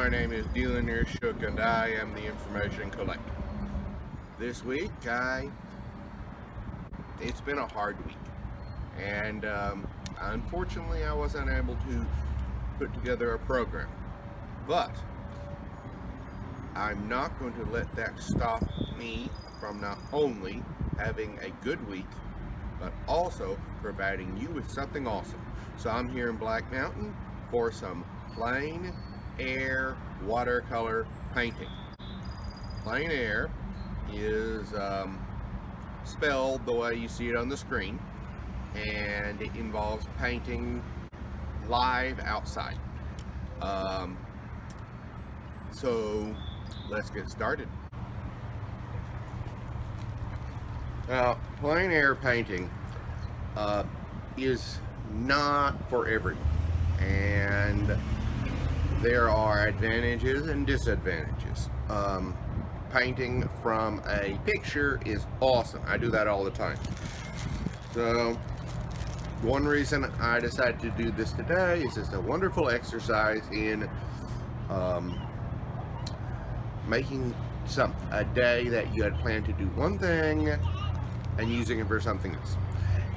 my name is plein-air Shook, and I am the information collector. This week, it's been a hard week, and unfortunately I wasn't able to put together a program. But I'm not going to let that stop me from not only having a good week, but also providing you with something awesome. So I'm here in Black Mountain for some plein air watercolor painting. Plein air is spelled the way you see it on the screen, and it involves painting live outside. So let's get started. Now, plein air painting is not for everyone, and there are advantages and disadvantages. Painting from a picture is awesome. I do that all the time. So one reason I decided to do this today is just a wonderful exercise in making a day that you had planned to do one thing and using it for something else.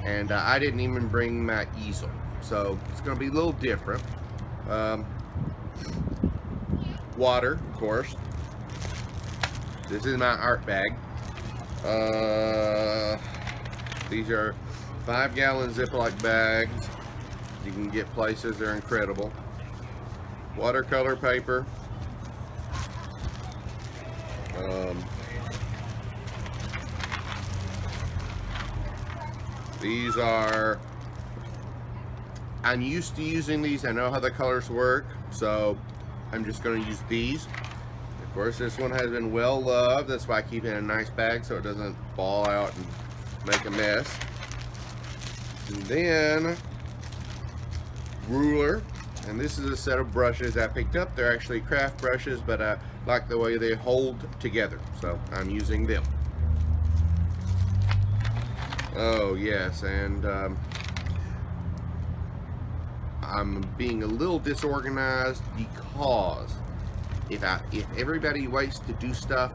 And I didn't even bring my easel, so it's going to be a little different. Water, of course. This is my art bag. These are 5-gallon Ziploc bags. You can get places, they're incredible. Watercolor paper. These are, I'm used to using these. I know how the colors work, so I'm just going to use these. Of course, this one has been well loved. That's why I keep it in a nice bag so it doesn't fall out and make a mess. And then ruler, and this is a set of brushes I picked up. They're actually craft brushes, but I like the way they hold together, so I'm using them. Oh yes, and I'm being a little disorganized because if everybody waits to do stuff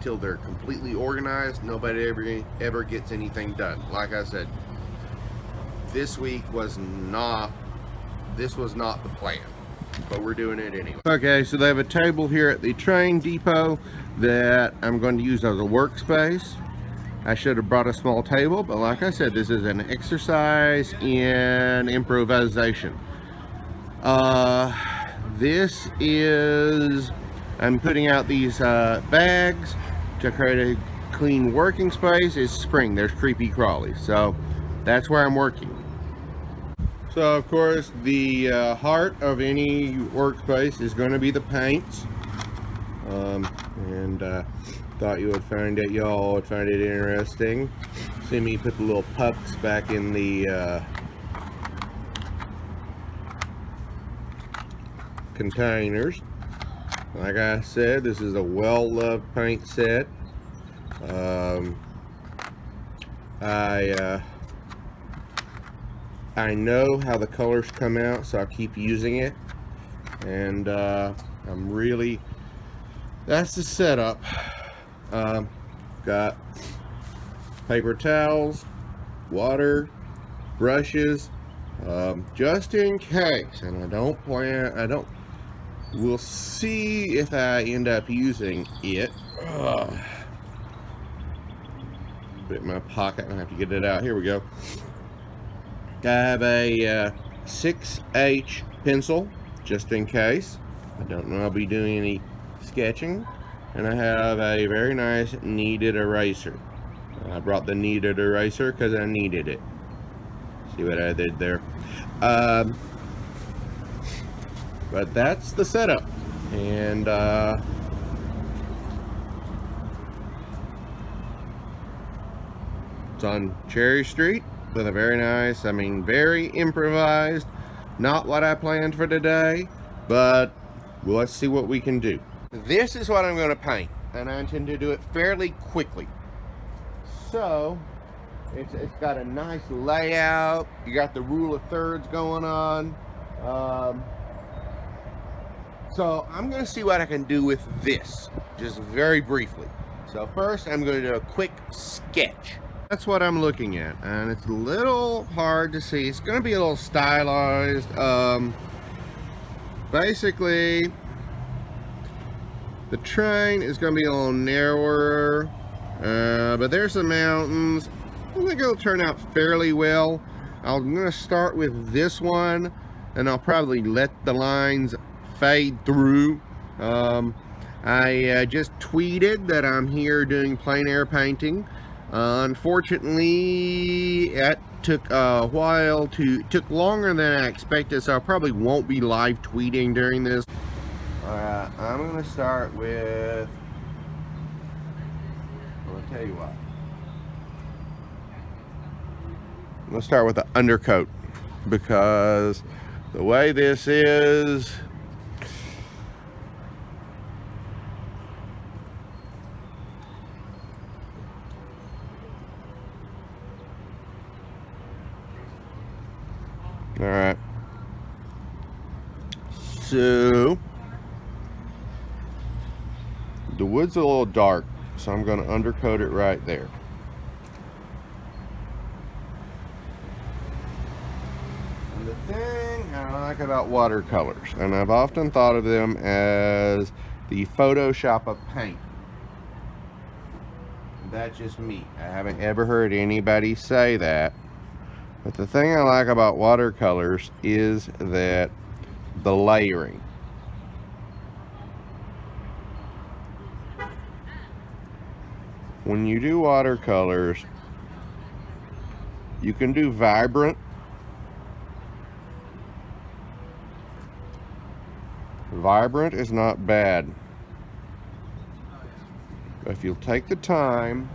till they're completely organized, nobody ever gets anything done. Like I said, this week was not the plan, but we're doing it anyway. Okay, so they have a table here at the train depot that I'm going to use as a workspace. I should have brought a small table, but like I said, this is an exercise in improvisation. I'm putting out these bags to create a clean working space. It's spring, there's creepy crawlies, so that's where I'm working. So of course the heart of any workspace is going to be the paints, and thought y'all would find it interesting. See me put the little pups back in the containers. Like I said, this is a well-loved paint set. I know how the colors come out, so I'll keep using it. And that's the setup. Got paper towels, water, brushes, just in case. And we'll see if I end up using it. Put it in my pocket, I have to get it out. Here we go. I have a 6H pencil, just in case. I don't know I'll be doing any sketching. And I have a very nice kneaded eraser. I brought the kneaded eraser because I needed it. See what I did there? But that's the setup. And it's on Cherry Street with a very nice, very improvised, not what I planned for today, but let's see what we can do. This is what I'm going to paint, and I intend to do it fairly quickly. So it's got a nice layout. You got the rule of thirds going on. So I'm going to see what I can do with this, just very briefly. So first I'm going to do a quick sketch. That's what I'm looking at, and it's a little hard to see. It's going to be a little stylized. Basically, the train is going to be a little narrower, but there's the mountains. I think it'll turn out fairly well. I'm going to start with this one, and I'll probably let the lines fade through. I just tweeted that I'm here doing plein air painting. Unfortunately, it took a while took longer than I expected, so I probably won't be live tweeting during this. Alright, I'm going to start with, I'll tell you what. I'm going to start with the undercoat, because the way this is, alright, so the wood's a little dark, so I'm going to undercoat it right there. And the thing I like about watercolors, and I've often thought of them as the Photoshop of paint. That's just me. I haven't ever heard anybody say that. But the thing I like about watercolors is that the layering. When you do watercolors, you can do vibrant. Vibrant is not bad. But if you'll take the time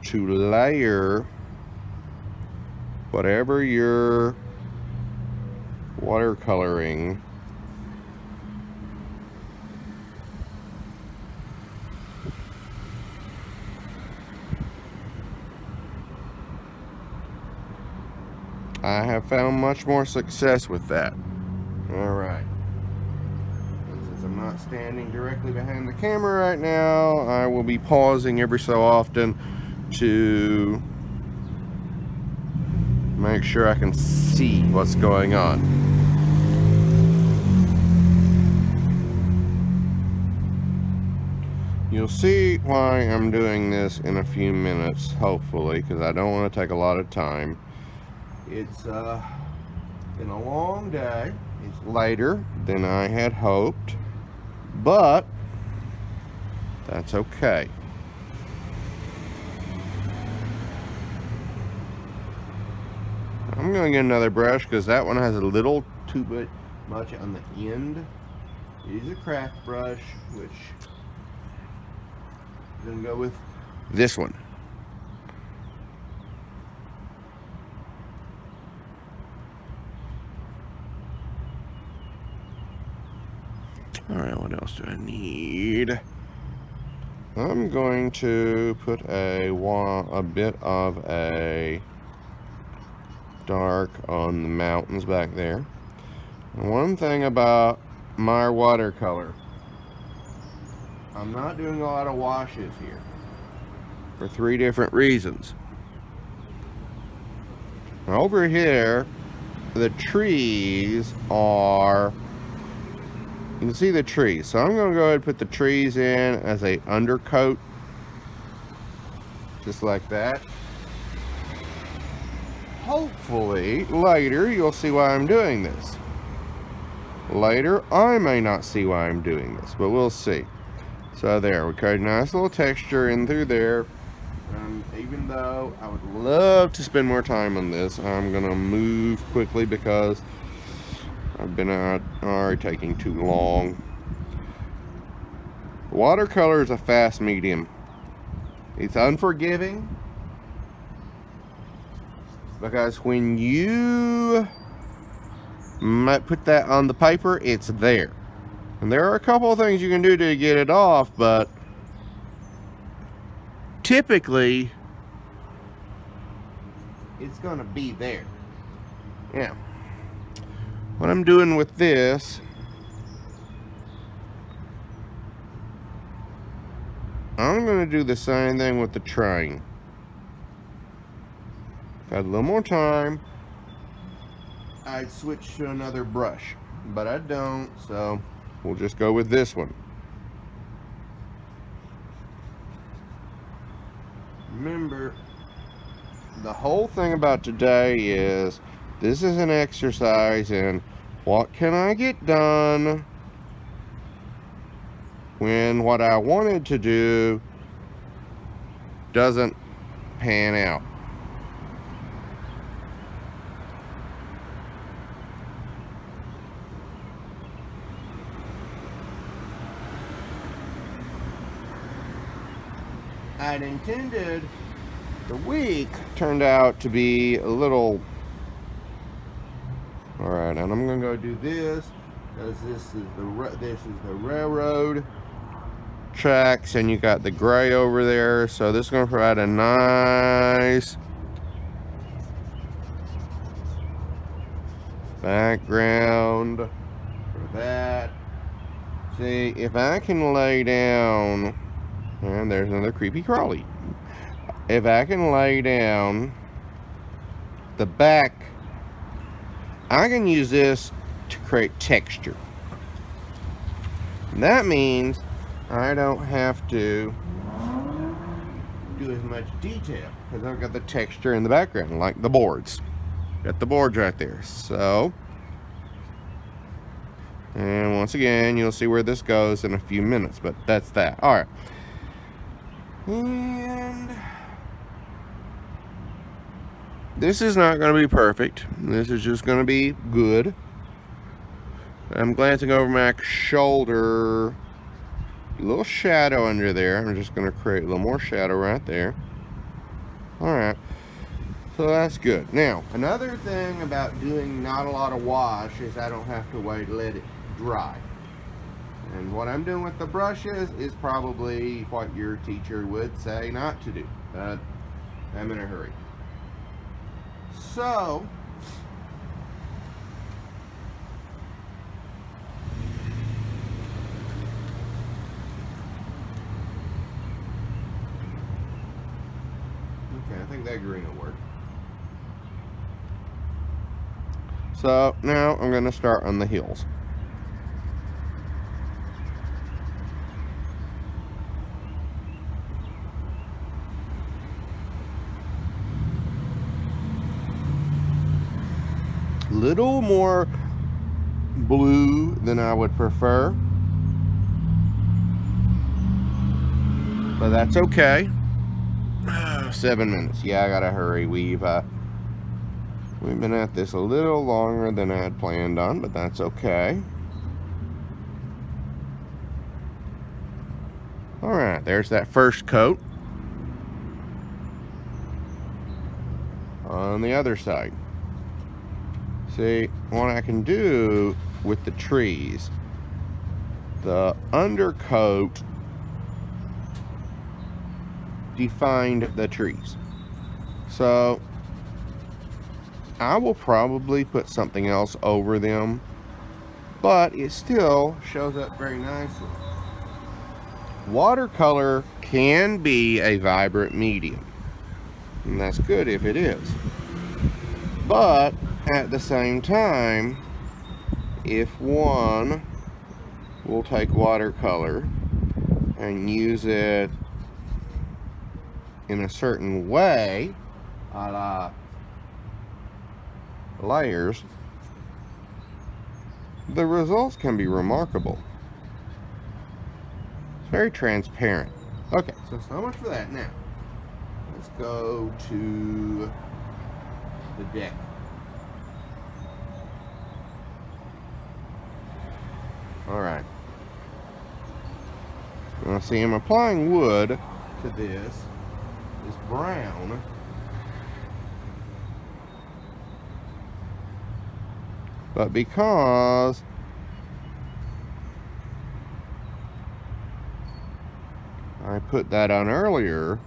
to layer whatever you're watercoloring, I have found much more success with that. Alright. Since I'm not standing directly behind the camera right now, I will be pausing every so often to make sure I can see what's going on. You'll see why I'm doing this in a few minutes, hopefully, because I don't want to take a lot of time. It's been a long day. It's later than I had hoped, but that's okay. I'm going to get another brush because that one has a little too much on the end. It is a craft brush, which I'm going to go with this one. Alright, what else do I need? I'm going to put a bit of a dark on the mountains back there. And one thing about my watercolor, I'm not doing a lot of washes here for 3 different reasons. Over here, the trees are, you can see the trees, so I'm going to go ahead and put the trees in as a undercoat, just like that. Hopefully later you'll see why I'm doing this. Later I may not see why I'm doing this, but we'll see. So there, we create a nice little texture in through there. Even though I would love to spend more time on this, I'm gonna move quickly because I've been already taking too long. Watercolor is a fast medium. It's unforgiving, because when you might put that on the paper, it's there. And there are a couple of things you can do to get it off, but typically it's gonna be there. Yeah. what I'm doing with this, I'm going to do the same thing with the train. If I had a little more time, I'd switch to another brush, but I don't, so we'll just go with this one. Remember, the whole thing about today is this is an exercise in what can I get done when what I wanted to do doesn't pan out. I'd intended the week turned out to be a little. All right, and I'm gonna go do this because this is the railroad tracks, and you got the gray over there. So this is gonna provide a nice background for that. See, if I can lay down, and there's another creepy crawly. If I can lay down the back, I can use this to create texture. And that means I don't have to do as much detail because I've got the texture in the background, like the boards. Got the boards right there. So, and once again, you'll see where this goes in a few minutes, but that's that. All right. And this is not going to be perfect. This is just going to be good. I'm glancing over my shoulder. A little shadow under there. I'm just going to create a little more shadow right there. Alright. So that's good. Now, another thing about doing not a lot of wash is I don't have to wait to let it dry. And what I'm doing with the brushes is probably what your teacher would say not to do. But I'm in a hurry. So, okay, I think that green will work. So now I'm going to start on the hills. Little more blue than I would prefer, but that's okay. 7 minutes. Yeah, I gotta hurry. We've been at this a little longer than I had planned on, but that's okay. All right, there's that first coat. On the other side. See, what I can do with the trees, the undercoat defined the trees. So I will probably put something else over them, but it still shows up very nicely. Watercolor can be a vibrant medium, and that's good if it is. But at the same time, if one will take watercolor and use it in a certain way, a la layers, the results can be remarkable. It's very transparent. Okay, so much for that. Now, let's go to the deck. Alright. Now see, I'm applying wood to this brown. But because I put that on earlier,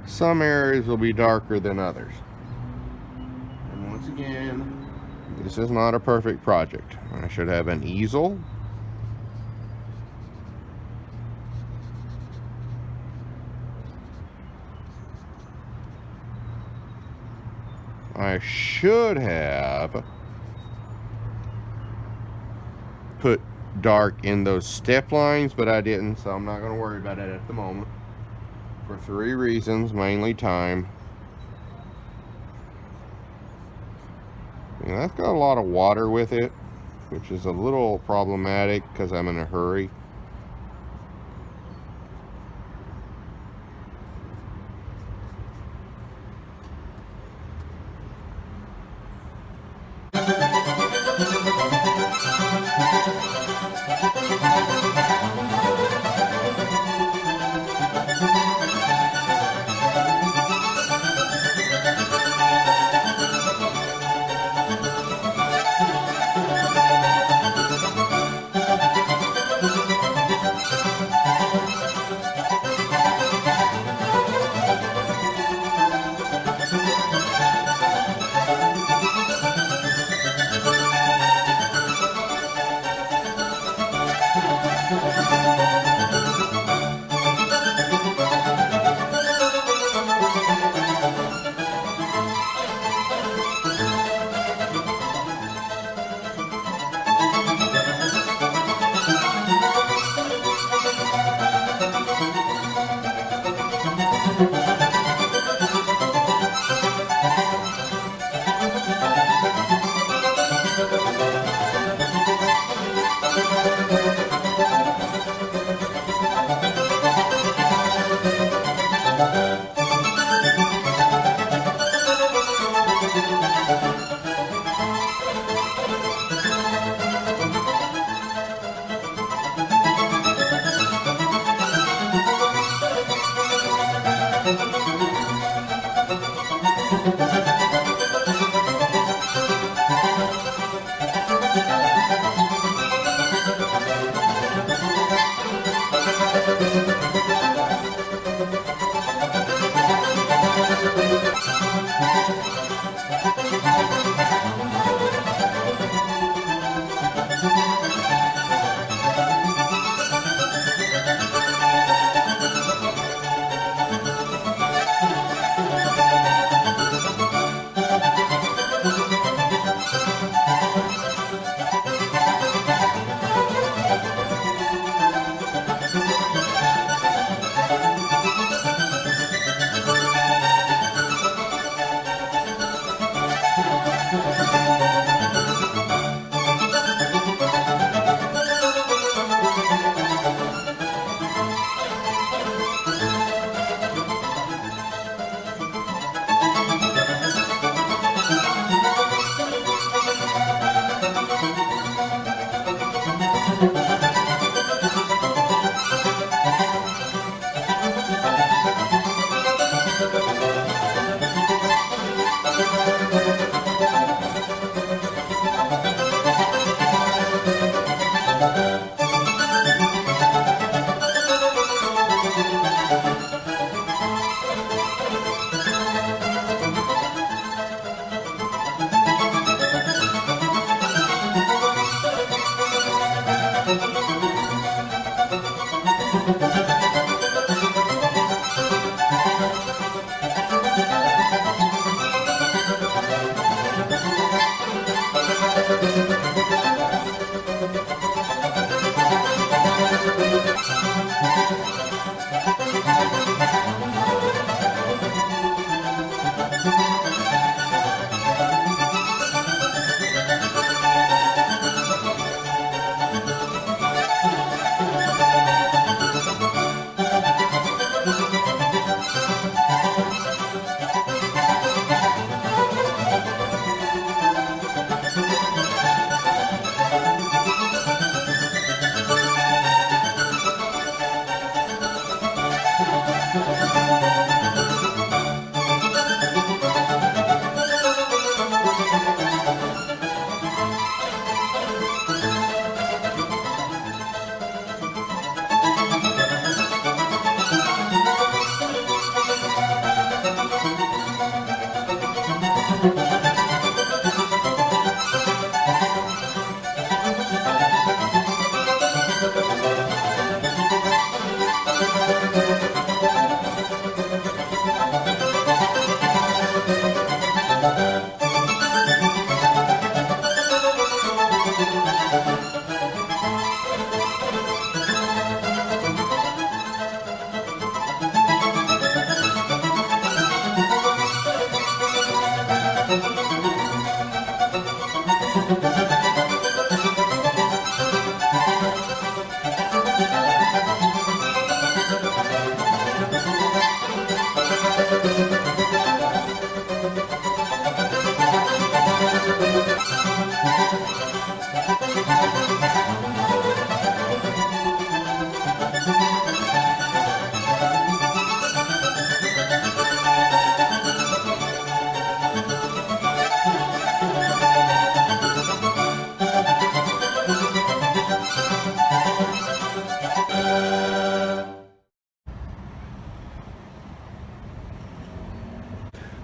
some areas will be darker than others. And once again, This is not a perfect project. I should have an easel. I should have put dark in those step lines, but I didn't, so I'm not going to worry about it at the moment. For 3 reasons, mainly time. And that's got a lot of water with it, which is a little problematic because I'm in a hurry.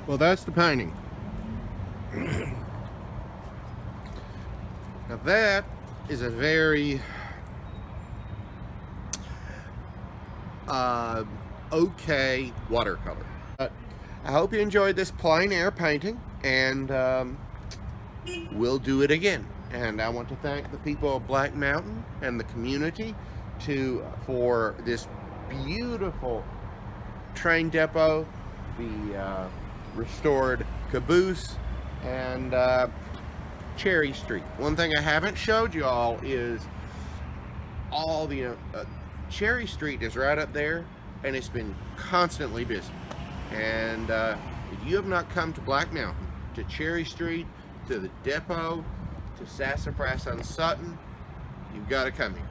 Well, that's the painting. Now that is a very okay watercolor. I hope you enjoyed this plein air painting, and we'll do it again. And I want to thank the people of Black Mountain and the community for this beautiful train depot, the restored caboose, and Cherry Street. One thing I haven't showed you all is all the Cherry Street is right up there, and it's been constantly busy. And if you have not come to Black Mountain, to Cherry Street, to the depot, to Sassafras on Sutton, you've got to come here.